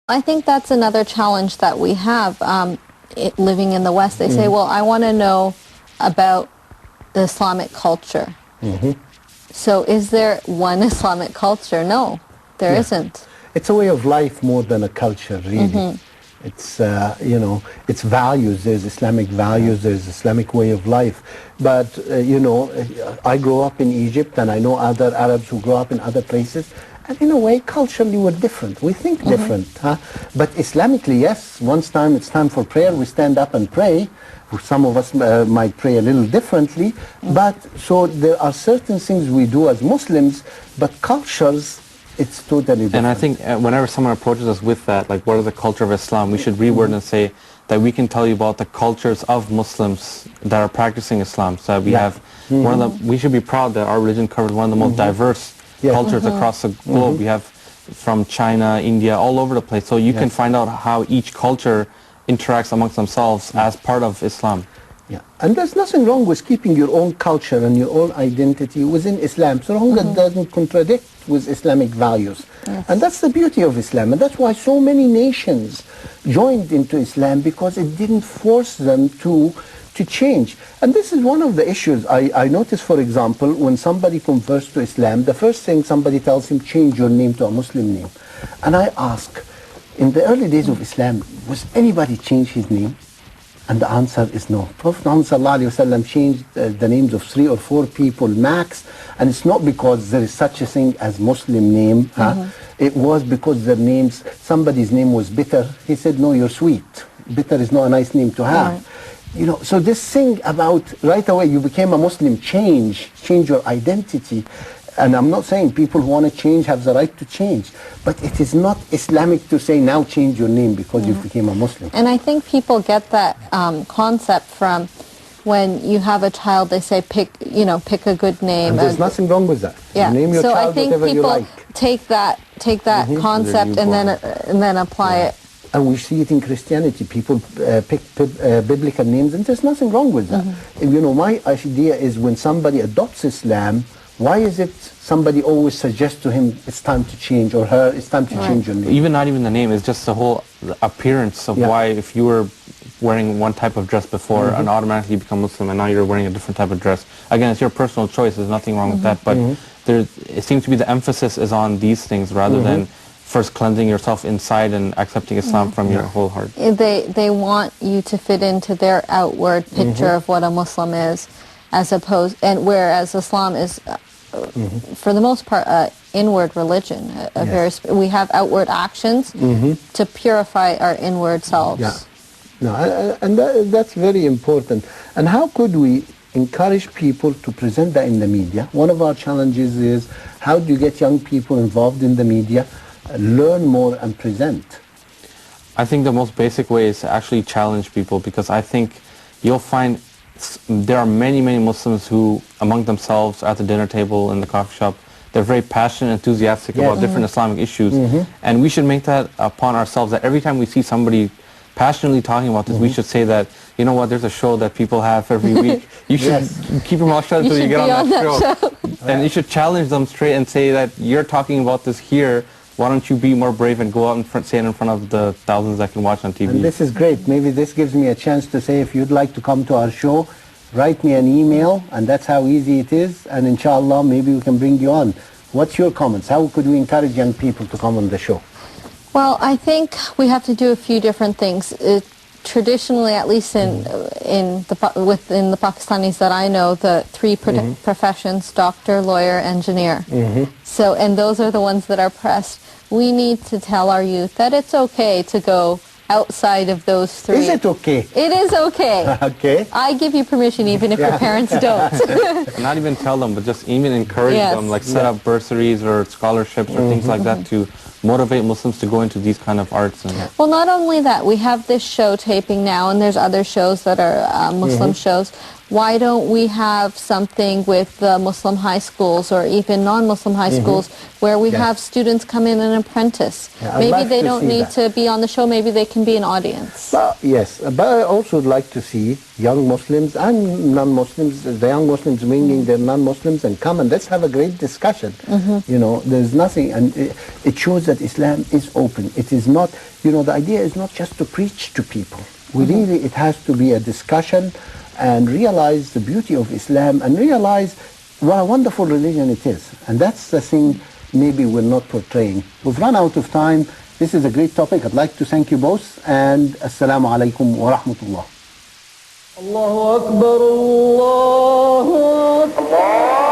I think that's another challenge that we have living in the West. They say, well, I want to know about the Islamic culture. So is there one Islamic culture? No, there isn't. It's a way of life more than a culture, really. It's, you know, it's values. There's Islamic values, there's Islamic way of life. But, you know, I grew up in Egypt and I know other Arabs who grew up in other places. And in a way, culturally, we're different. We think different. But Islamically, yes, once it's time for prayer, we stand up and pray. Some of us might pray a little differently. But so there are certain things we do as Muslims, but cultures, it's totally different. And I think whenever someone approaches us with that, like what is the culture of Islam, we should reword and say that we can tell you about the cultures of Muslims that are practicing Islam. So we have one of the, we should be proud that our religion covers one of the most diverse cultures across the globe. We have from China, India, all over the place. So you can find out how each culture interacts amongst themselves as part of Islam. Yeah, and there's nothing wrong with keeping your own culture and your own identity within Islam, so long as it doesn't contradict with Islamic values. And that's the beauty of Islam, and that's why so many nations joined into Islam, because it didn't force them to change. And this is one of the issues. I notice, for example, when somebody converts to Islam, the first thing somebody tells him, change your name to a Muslim name. And I ask, in the early days of Islam, was anybody change his name? And the answer is no. Prophet Muhammad ﷺ changed the names of 3 or 4 people max, and it's not because there is such a thing as Muslim name. It was because their names, somebody's name was bitter. He said, no, you're sweet. Bitter is not a nice name to have. You know, so this thing about right away you became a Muslim, change your identity. And I'm not saying people who want to change have the right to change, but it is not Islamic to say now change your name because you became a Muslim. And I think people get that concept from when you have a child, they say pick a good name. And there's nothing wrong with that. Yeah. Name your so child I think whatever you people like. take that concept and then apply it. And we see it in Christianity. People pick biblical names, and there's nothing wrong with that. You know, my idea is when somebody adopts Islam, why is it somebody always suggests to him it's time to change, or her it's time to change your name? Even not even the name, it's just the whole appearance of why if you were wearing one type of dress before and automatically become Muslim and now you're wearing a different type of dress. Again, it's your personal choice, there's nothing wrong with that, but it seems to be the emphasis is on these things rather than first cleansing yourself inside and accepting Islam from your whole heart. They want you to fit into their outward picture of what a Muslim is, as opposed, and whereas Islam is for the most part, inward religion. We have outward actions to purify our inward selves. And that's very important. And how could we encourage people to present that in the media? One of our challenges is, how do you get young people involved in the media, learn more and present? I think the most basic way is to actually challenge people, because I think you'll find there are many Muslims who, among themselves, at the dinner table, in the coffee shop, they're very passionate and enthusiastic about different Islamic issues. And we should make that upon ourselves, that every time we see somebody passionately talking about this, we should say that, you know what, there's a show that people have every week. You should keep your mouth shut until you get on that show. And you should challenge them straight and say that you're talking about this here. Why don't you be more brave and go out and say it in front of the thousands that can watch on TV? And this is great. Maybe this gives me a chance to say, if you'd like to come to our show, write me an email, and that's how easy it is. And inshallah, maybe we can bring you on. What's your comments? How could we encourage young people to come on the show? Well, I think we have to do a few different things. Traditionally, at least within the Pakistanis that I know, the 3 professions: doctor, lawyer, engineer. So, and those are the ones that are pressed. We need to tell our youth that it's okay to go outside of those 3. Is it okay? It is okay. Okay. I give you permission even if your parents don't. Not even tell them, but just even encourage them, like set up bursaries or scholarships or things like that to motivate Muslims to go into these kind of arts. Well, not only that, we have this show taping now, and there's other shows that are Muslim shows, why don't we have something with the Muslim high schools or even non-Muslim high schools where we Yes. have students come in and apprentice? Yeah, I'd Maybe like they to don't see need that. to be on the show, maybe they can be an audience. Yes, but I also would like to see young Muslims and non-Muslims, the young Muslims bringing their non-Muslims and come and let's have a great discussion. You know, there's nothing, and it shows that Islam is open. It is not, you know, the idea is not just to preach to people. Really, it has to be a discussion and realize the beauty of Islam and realize what a wonderful religion it is. And that's the thing maybe we're not portraying. We've run out of time. This is a great topic. I'd like to thank you both, and assalamu alaikum wa rahmatullah. Allahu Akbar, Allahu Akbar.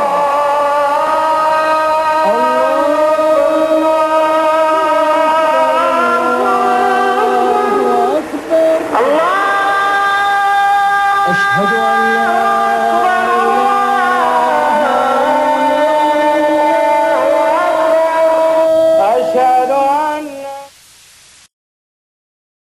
أشهد أن لا